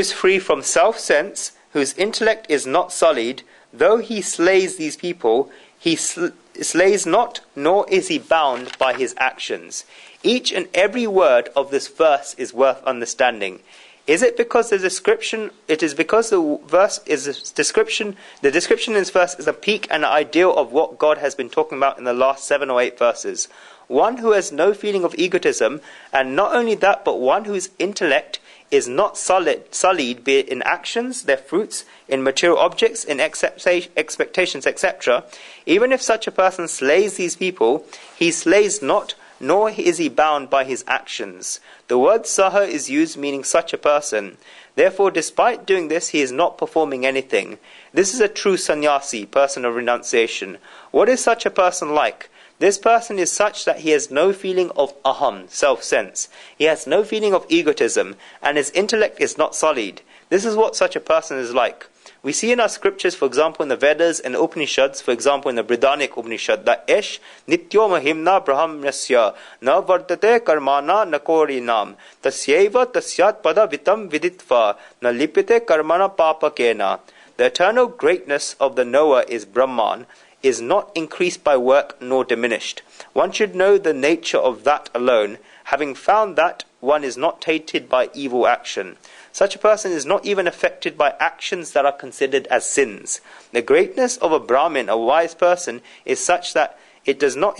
is free from self-sense, whose intellect is not sullied, though he slays these people, he slays not, nor is he bound by his actions. Each and every word of this verse is worth understanding. Is it because the description? It is because the verse is a description. The description in this verse is a peak and an ideal of what God has been talking about in the last 7 or 8 verses. One who has no feeling of egotism, and not only that, but one whose intellect is not sullied, be it in actions, their fruits, in material objects, in expectations, etc. Even if such a person slays these people, he slays not, nor is he bound by his actions. The word saha is used meaning such a person. Therefore, despite doing this, he is not performing anything. This is a true sannyasi, person of renunciation. What is such a person like? This person is such that he has no feeling of aham, self-sense. He has no feeling of egotism, and his intellect is not sullied. This is what such a person is like. We see in our scriptures, for example in the Vedas and Upanishads, for example in the Bridanik Upanishad, that Esh nityo mahimna brahmyasya na vardate karmana nakorinam tasyeva tasyat pada vitam viditva na lipite karmana papakena. The eternal greatness of the knower is Brahman, is not increased by work nor diminished. One should know the nature of that alone. Having found that, one is not tainted by evil action. Such a person is not even affected by actions that are considered as sins. The greatness of a Brahmin, a wise person, is such that it does not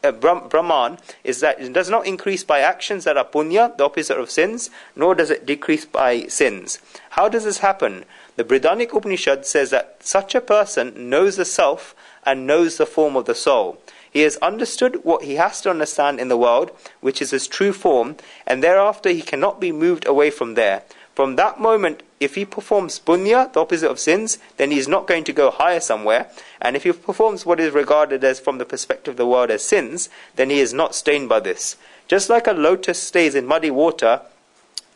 Brahman is that it does not increase by actions that are punya, the opposite of sins, nor does it decrease by sins. How does this happen? The Bridanik Upanishad says that such a person knows the self and knows the form of the soul. He has understood what he has to understand in the world, which is his true form, and thereafter he cannot be moved away from there. From that moment, if he performs punya, the opposite of sins, then he is not going to go higher somewhere. And if he performs what is regarded as, from the perspective of the world, as sins, then he is not stained by this. Just like a lotus stays in muddy water,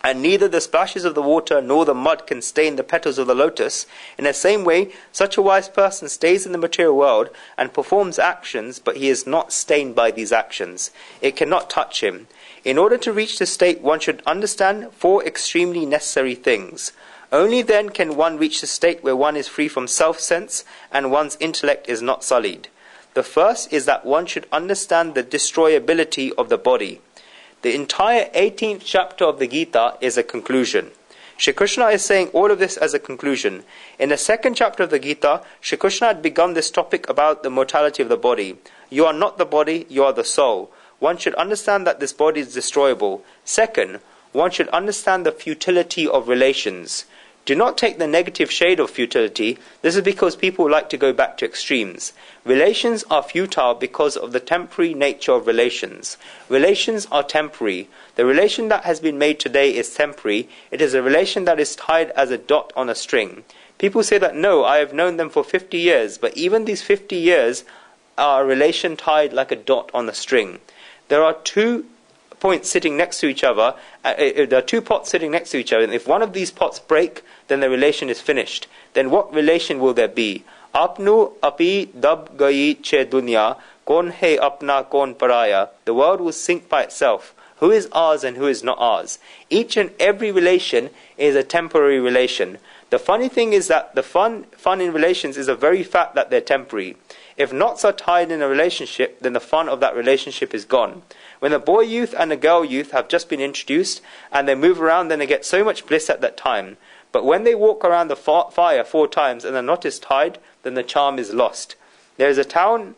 and neither the splashes of the water nor the mud can stain the petals of the lotus, in the same way, such a wise person stays in the material world and performs actions, but he is not stained by these actions. It cannot touch him. In order to reach this state, one should understand 4 extremely necessary things. Only then can one reach the state where one is free from self-sense and one's intellect is not sullied. The first is that one should understand the destroyability of the body. The entire 18th chapter of the Gita is a conclusion. Shri Krishna is saying all of this as a conclusion. In the 2nd chapter of the Gita, Shri Krishna had begun this topic about the mortality of the body. You are not the body, you are the soul. One should understand that this body is destroyable. Second, one should understand the futility of relations. Do not take the negative shade of futility. This is because people like to go back to extremes. Relations are futile because of the temporary nature of relations. Relations are temporary. The relation that has been made today is temporary. It is a relation that is tied as a dot on a string. People say that, no, I have known them for 50 years, but even these 50 years are a relation tied like a dot on a string. There are 2 points sitting next to each other. There are 2 pots sitting next to each other, and if one of these pots break, then the relation is finished. Then what relation will there be? Apnu api dab gayi che dunya, kon hai apna kon paraya. The world will sink by itself. Who is ours and who is not ours? Each and every relation is a temporary relation. The funny thing is that the fun in relations is the very fact that they're temporary. If knots are tied in a relationship, then the fun of that relationship is gone. When the boy youth and the girl youth have just been introduced and they move around, then they get so much bliss at that time. But when they walk around the fire 4 times and the knot is tied, then the charm is lost. There's a town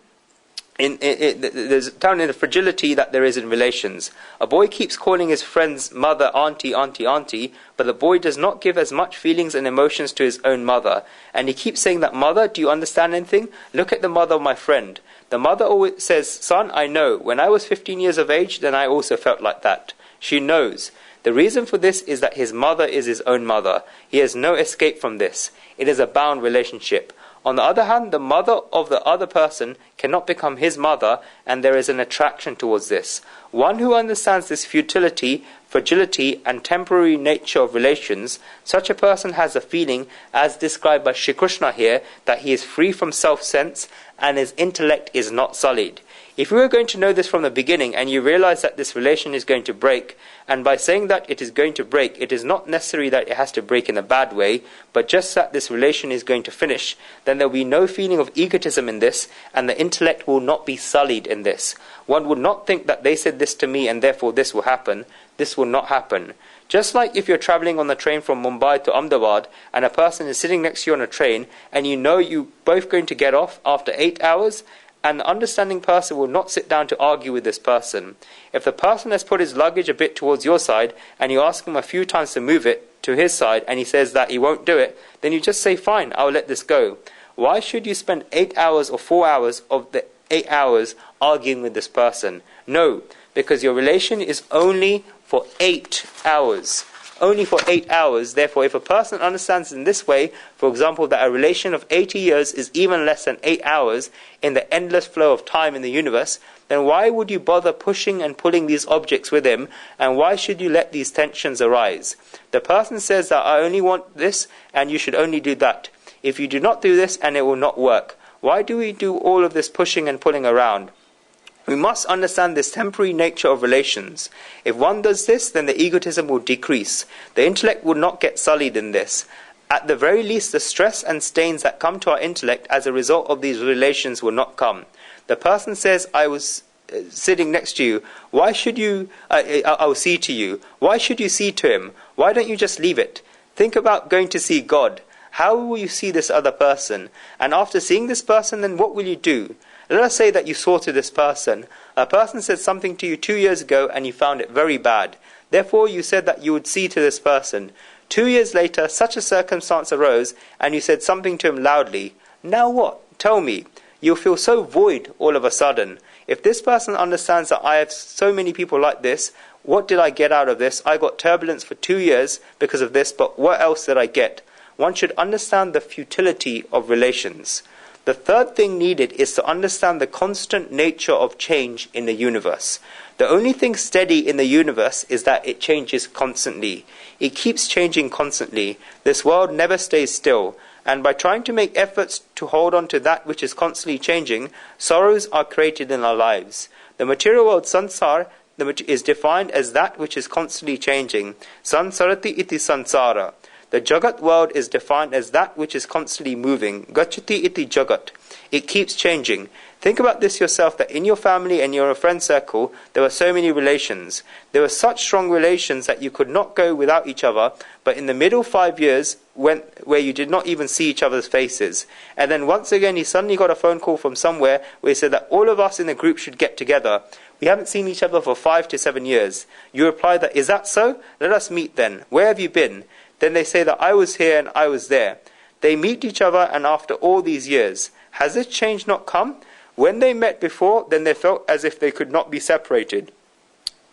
in the fragility that there is in relations. A boy keeps calling his friend's mother auntie, auntie, auntie, but the boy does not give as much feelings and emotions to his own mother. And he keeps saying that, mother, do you understand anything? Look at the mother of my friend. The mother always says, son, I know. When I was 15 years of age, then I also felt like that. She knows. The reason for this is that his mother is his own mother. He has no escape from this. It is a bound relationship. On the other hand, the mother of the other person cannot become his mother, and there is an attraction towards this. One who understands this futility, fragility, and temporary nature of relations, such a person has a feeling, as described by Shri Krishna here, that he is free from self-sense and his intellect is not sullied. If you were going to know this from the beginning and you realize that this relation is going to break, and by saying that it is going to break, it is not necessary that it has to break in a bad way, but just that this relation is going to finish, then there will be no feeling of egotism in this, and the intellect will not be sullied in this. One would not think that they said this to me and therefore this will happen. This will not happen. Just like if you're travelling on the train from Mumbai to Ahmedabad and a person is sitting next to you on a train and you know you're both going to get off after 8 hours, and the understanding person will not sit down to argue with this person. If the person has put his luggage a bit towards your side and you ask him a few times to move it to his side and he says that he won't do it, then you just say, fine, I'll let this go. Why should you spend 8 hours or 4 hours of the 8 hours arguing with this person? No, because your relation is only for 8 hours. Only for 8 hours. Therefore, if a person understands in this way, for example, that a relation of 80 years is even less than 8 hours in the endless flow of time in the universe, then why would you bother pushing and pulling these objects with him, and why should you let these tensions arise? The person says that I only want this and you should only do that. If you do not do this, and it will not work. Why do we do all of this pushing and pulling around? We must understand this temporary nature of relations. If one does this, then the egotism will decrease. The intellect will not get sullied in this. At the very least, the stress and stains that come to our intellect as a result of these relations will not come. The person says, I was sitting next to you. Why should you, I will see to you. Why should you see to him? Why don't you just leave it? Think about going to see God. How will you see this other person? And after seeing this person, then what will you do? Let us say that you saw to this person. A person said something to you 2 years ago and you found it very bad. Therefore you said that you would see to this person. 2 years later, such a circumstance arose and you said something to him loudly. Now what? Tell me. You'll feel so void all of a sudden. If this person understands that I have so many people like this, what did I get out of this? I got turbulence for 2 years because of this, but what else did I get? One should understand the futility of relations. The third thing needed is to understand the constant nature of change in the universe. The only thing steady in the universe is that it changes constantly. It keeps changing constantly. This world never stays still. And by trying to make efforts to hold on to that which is constantly changing, sorrows are created in our lives. The material world, sansar, is defined as that which is constantly changing. Sansarati iti sansara. The Jagat world is defined as that which is constantly moving. Gachati iti Jagat. It keeps changing. Think about this yourself, that in your family and your friend circle, there were so many relations. There were such strong relations that you could not go without each other, but in the middle 5 years, where you did not even see each other's faces. And then once again, he suddenly got a phone call from somewhere where he said that all of us in the group should get together. We haven't seen each other for 5 to 7 years. You reply that, is that so? Let us meet then. Where have you been? Then they say that I was here and I was there. They meet each other, and after all these years, has this change not come? When they met before, then they felt as if they could not be separated.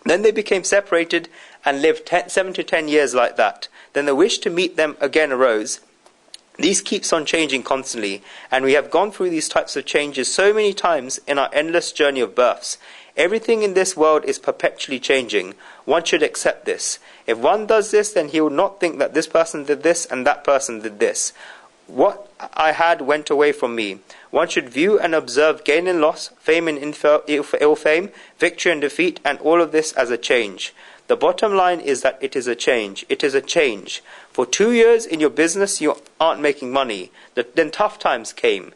Then they became separated and lived 7 to 10 years like that. Then the wish to meet them again arose. These keeps on changing constantly, and we have gone through these types of changes so many times in our endless journey of births. Everything in this world is perpetually changing. One should accept this. If one does this, then he will not think that this person did this and that person did this. What I had went away from me. One should view and observe gain and loss, fame and ill fame, victory and defeat, and all of this as a change. The bottom line is that it is a change. It is a change. For 2 years in your business you aren't making money. Then tough times came.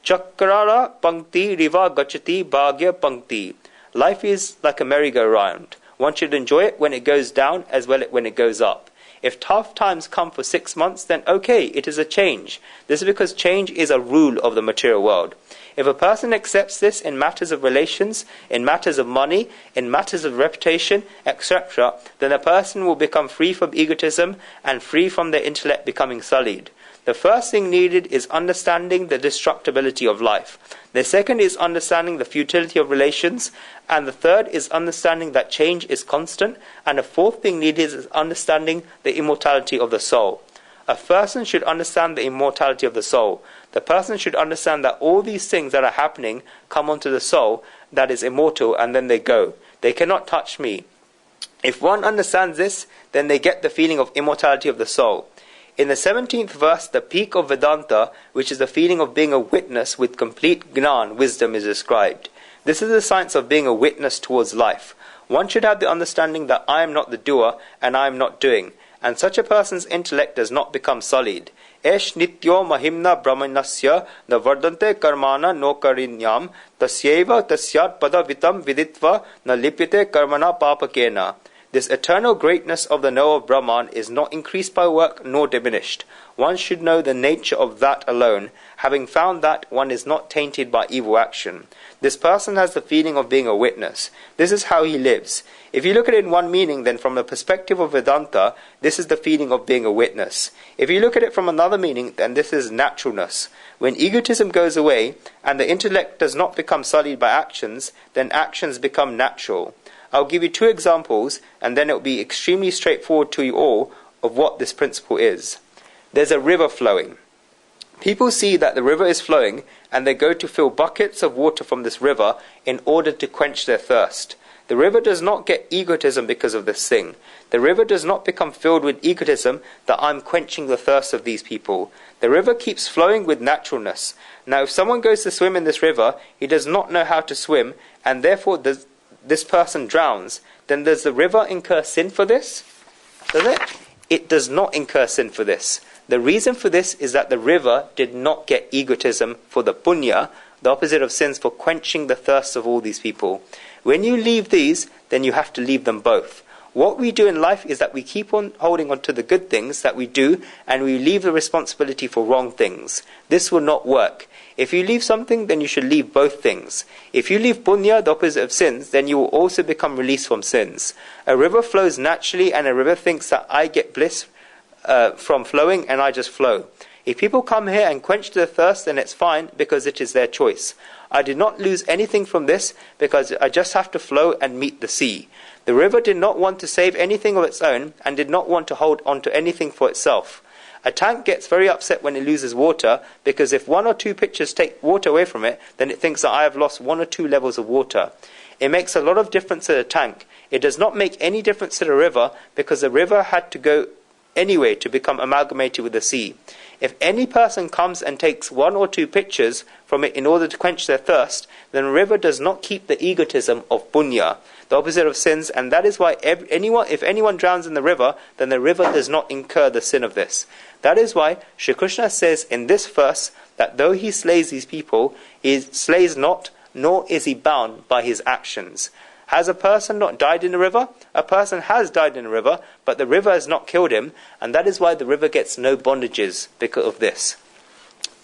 Chakrara pankti riva gachati bhagya pankti. Life is like a merry-go-round. One should enjoy it when it goes down as well as when it goes up. If tough times come for 6 months, then okay, it is a change. This is because change is a rule of the material world. If a person accepts this in matters of relations, in matters of money, in matters of reputation, etc., then a person will become free from egotism and free from their intellect becoming sullied. The first thing needed is understanding the destructibility of life. The second is understanding the futility of relations. And the third is understanding that change is constant. And the fourth thing needed is understanding the immortality of the soul. A person should understand the immortality of the soul. The person should understand that all these things that are happening come onto the soul that is immortal, and then they go. They cannot touch me. If one understands this, then they get the feeling of immortality of the soul. In the 17th verse, the peak of Vedanta, which is the feeling of being a witness with complete Gnan, wisdom, is described. This is the science of being a witness towards life. One should have the understanding that I am not the doer and I am not doing, and such a person's intellect does not become sullied. Esh nityo mahimna brahmanasya na vardante karmana no karinyam tasyeva tasyat padavitam viditva na lipyate karmana papakena. This eternal greatness of the knower of Brahman is not increased by work nor diminished. One should know the nature of that alone. Having found that, one is not tainted by evil action. This person has the feeling of being a witness. This is how he lives. If you look at it in one meaning, then from the perspective of Vedanta, this is the feeling of being a witness. If you look at it from another meaning, then this is naturalness. When egotism goes away, and the intellect does not become sullied by actions, then actions become natural. I'll give you 2 examples, and then it will be extremely straightforward to you all of what this principle is. There's a river flowing. People see that the river is flowing, and they go to fill buckets of water from this river in order to quench their thirst. The river does not get egotism because of this thing. The river does not become filled with egotism that I'm quenching the thirst of these people. The river keeps flowing with naturalness. Now, if someone goes to swim in this river, he does not know how to swim, and therefore this person drowns. Then does the river incur sin for this? Does it? It does not incur sin for this. The reason for this is that the river did not get egotism for the punya, the opposite of sins, for quenching the thirst of all these people. When you leave these, then you have to leave them both. What we do in life is that we keep on holding on to the good things that we do, and we leave the responsibility for wrong things. This will not work. If you leave something, then you should leave both things. If you leave punya, the opposite of sins, then you will also become released from sins. A river flows naturally, and a river thinks that I get bliss from flowing, and I just flow. If people come here and quench their thirst, then it's fine, because it is their choice. I did not lose anything from this, because I just have to flow and meet the sea. The river did not want to save anything of its own, and did not want to hold on to anything for itself. A tank gets very upset when it loses water, because if 1 or 2 pitchers take water away from it, then it thinks that I have lost 1 or 2 levels of water. It makes a lot of difference to the tank. It does not make any difference to the river, because the river had to go anyway to become amalgamated with the sea. If any person comes and takes 1 or 2 pitchers from it in order to quench their thirst, then the river does not keep the egotism of punya, the opposite of sins, and that is why if anyone drowns in the river, then the river does not incur the sin of this. That is why Shri Krishna says in this verse that though he slays these people, he slays not, nor is he bound by his actions. Has a person not died in the river? A person has died in the river, but the river has not killed him, and that is why the river gets no bondages because of this.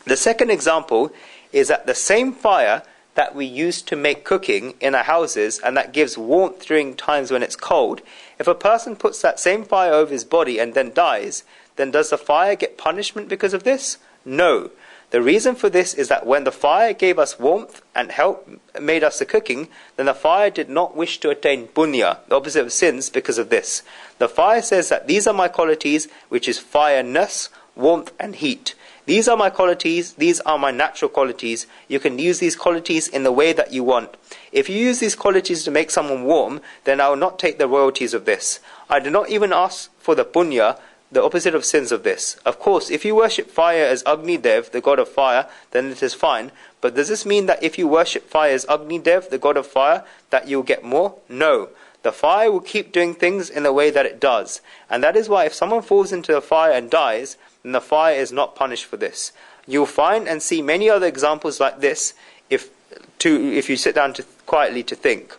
The second example is that the same fire that we use to make cooking in our houses, and that gives warmth during times when it's cold, if a person puts that same fire over his body and then dies, then does the fire get punishment because of this? No. The reason for this is that when the fire gave us warmth and help made us the cooking, then the fire did not wish to attain punya, the opposite of sins, because of this. The fire says that these are my qualities, which is fireness, warmth and heat. These are my qualities, these are my natural qualities. You can use these qualities in the way that you want. If you use these qualities to make someone warm, then I will not take the royalties of this. I do not even ask for the punya, the opposite of sins of this. Of course, if you worship fire as Agni Dev, the god of fire, then it is fine. But does this mean that if you worship fire as Agni Dev, the god of fire, that you will get more? No. The fire will keep doing things in the way that it does. And that is why if someone falls into the fire and dies, then the fire is not punished for this. You'll find and see many other examples like this if you sit down quietly to think.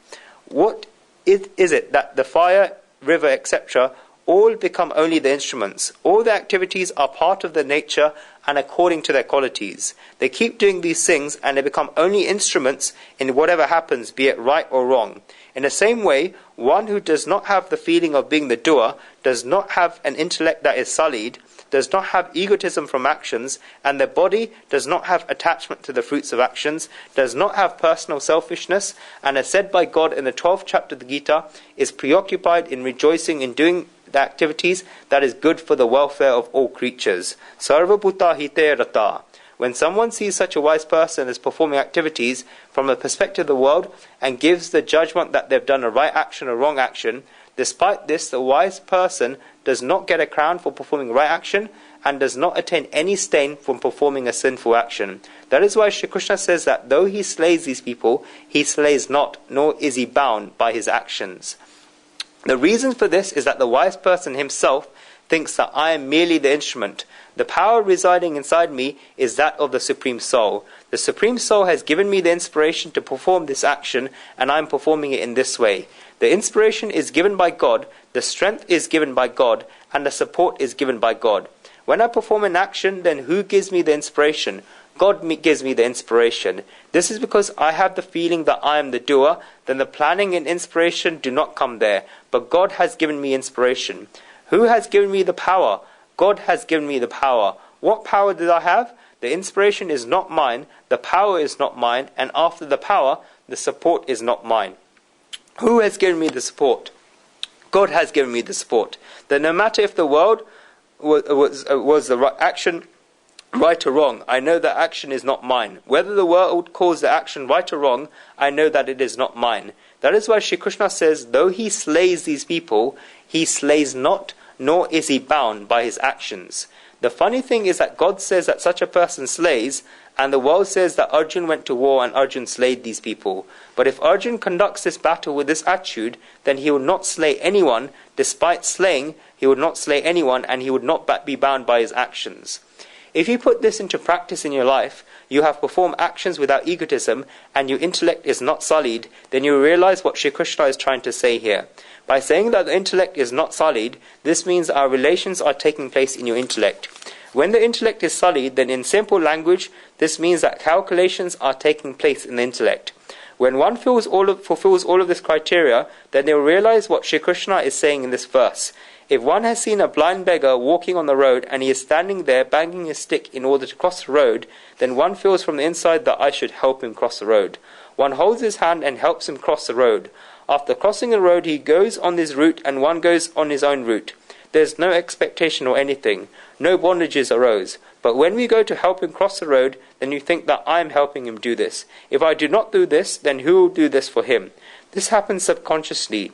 What is it that the fire, river, etc., all become only the instruments? All the activities are part of their nature and according to their qualities. They keep doing these things and they become only instruments in whatever happens, be it right or wrong. In the same way, one who does not have the feeling of being the doer, does not have an intellect that is sullied, does not have egotism from actions, and their body does not have attachment to the fruits of actions, does not have personal selfishness, and as said by God in the 12th chapter of the Gita, is preoccupied in rejoicing in doing the activities that is good for the welfare of all creatures. Sarva bhuta hite rata. When someone sees such a wise person as performing activities from the perspective of the world and gives the judgment that they've done a right action or wrong action, Despite this, the wise person does not get a crown for performing right action and does not attain any stain from performing a sinful action. That is why Shri Krishna says that though he slays these people, he slays not, nor is he bound by his actions. The reason for this is that the wise person himself thinks that I am merely the instrument. The power residing inside me is that of the Supreme Soul. The Supreme Soul has given me the inspiration to perform this action, and I am performing it in this way. The inspiration is given by God, the strength is given by God, and the support is given by God. When I perform an action, then who gives me the inspiration? God gives me the inspiration. This is because I have the feeling that I am the doer, then the planning and inspiration do not come there, but God has given me inspiration. Who has given me the power? God has given me the power. What power did I have? The inspiration is not mine, the power is not mine, and after the power, the support is not mine. Who has given me the support? God has given me the support. That no matter if the world was the right action, right or wrong, I know that action is not mine. Whether the world calls the action right or wrong, I know that it is not mine. That is why Shri Krishna says, though he slays these people, he slays not, nor is he bound by his actions. The funny thing is that God says that such a person slays, and the world says that Arjun went to war and Arjun slayed these people. But if Arjun conducts this battle with this attitude, then he will not slay anyone. Despite slaying, he would not slay anyone, and he would not be bound by his actions. If you put this into practice in your life, you have performed actions without egotism, and your intellect is not sullied, then you realize what Shri Krishna is trying to say here. By saying that the intellect is not sullied, this means our relations are taking place in your intellect. When the intellect is sullied, then in simple language, this means that calculations are taking place in the intellect. When one fulfills all of this criteria, then they will realize what Shri Krishna is saying in this verse. If one has seen a blind beggar walking on the road and he is standing there banging his stick in order to cross the road, then one feels from the inside that I should help him cross the road. One holds his hand and helps him cross the road. After crossing the road, he goes on his route and one goes on his own route. There is no expectation or anything. No bondages arose. But when we go to help him cross the road, then you think that I am helping him do this. If I do not do this, then who will do this for him? This happens subconsciously.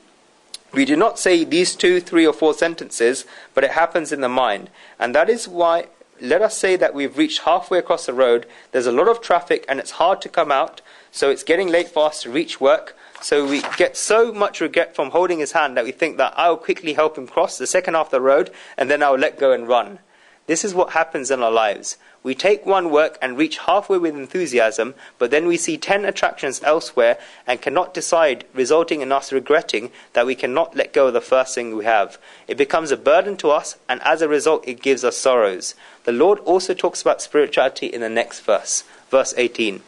We do not say these 2, 3 or 4 sentences, but it happens in the mind. And that is why, let us say that we've reached halfway across the road, there's a lot of traffic and it's hard to come out, so it's getting late for us to reach work. So we get so much regret from holding his hand that we think that I'll quickly help him cross the second half of the road and then I'll let go and run. This is what happens in our lives. We take one work and reach halfway with enthusiasm, but then we see 10 attractions elsewhere and cannot decide, resulting in us regretting that we cannot let go of the first thing we have. It becomes a burden to us, and as a result it gives us sorrows. The Lord also talks about spirituality in the next verse, verse 18.